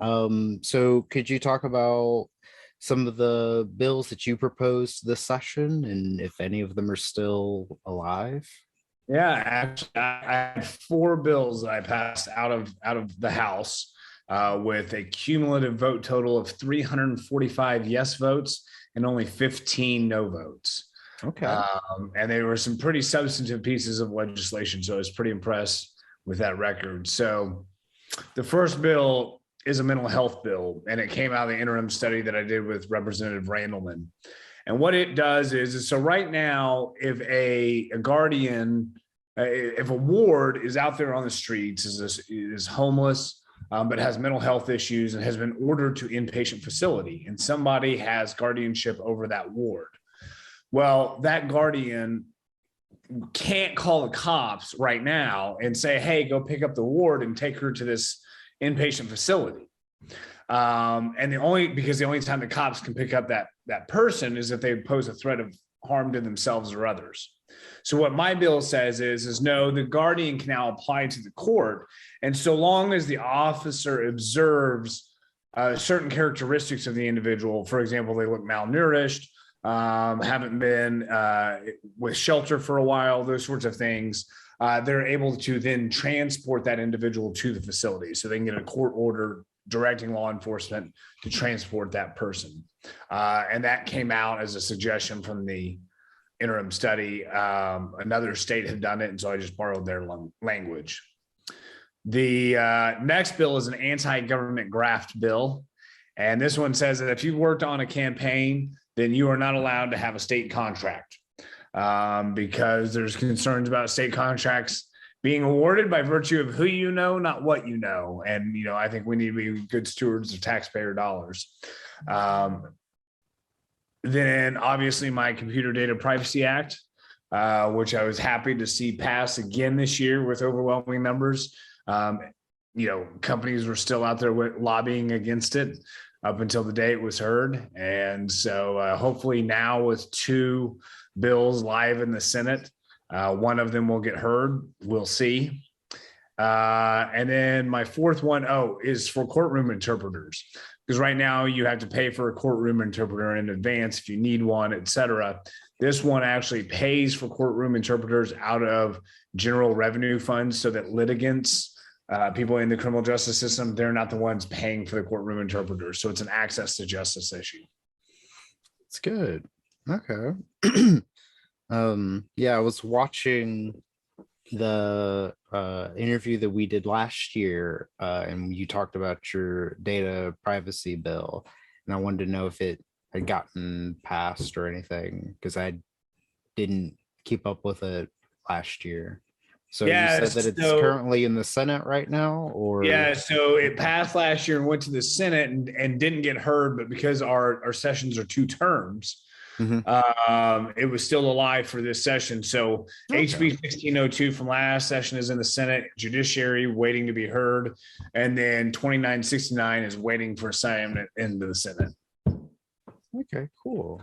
So could you talk about some of the bills that you proposed this session and if any of them are still alive? Yeah, actually, I had four bills that I passed out of the House with a cumulative vote total of 345 yes votes and only 15 no votes. Okay. And they were some pretty substantive pieces of legislation, so I was pretty impressed with that record. So the first bill is a mental health bill, and it came out of the interim study that I did with Representative Randleman. And what it does is so right now, if a guardian, if a ward is out there on the streets, is homeless, but has mental health issues and has been ordered to inpatient facility, and somebody has guardianship over that ward, well, that guardian can't call the cops right now and say, hey, go pick up the ward and take her to this inpatient facility. And the only time the cops can pick up that person is if they pose a threat of harm to themselves or others. So what my bill says is no, the guardian can now apply to the court. And so long as the officer observes certain characteristics of the individual, for example, they look malnourished, haven't been with shelter for a while, those sorts of things, they're able to then transport that individual to the facility. So they can get a court order directing law enforcement to transport that person. And that came out as a suggestion from the interim study. Another state had done it, and so I just borrowed their language. The next bill is an anti-government graft bill. And this one says that if you've worked on a campaign, then you are not allowed to have a state contract because there's concerns about state contracts being awarded by virtue of who you know, not what you know. And, I think we need to be good stewards of taxpayer dollars. Then obviously my Computer Data Privacy Act, which I was happy to see pass again this year with overwhelming numbers. Companies were still out there lobbying against it up until the day it was heard. And so hopefully now with two bills live in the Senate, one of them will get heard. We'll see. And then my fourth one, is for courtroom interpreters. Because right now you have to pay for a courtroom interpreter in advance if you need one, et cetera. This one actually pays for courtroom interpreters out of general revenue funds so that litigants, people in the criminal justice system, they're not the ones paying for the courtroom interpreters. So it's an access to justice issue. It's good. Okay. Yeah, I was watching the interview that we did last year, and you talked about your data privacy bill, and I wanted to know if it had gotten passed or anything because I didn't keep up with it last year. So yeah, you said that it's currently in the Senate right now, or yeah, so it passed last year and went to the Senate and didn't get heard, but because our sessions are 2 terms, it was still alive for this session. So okay. HB 1602 from last session is in the Senate Judiciary waiting to be heard, and then 2969 is waiting for assignment into the Senate. Okay, cool.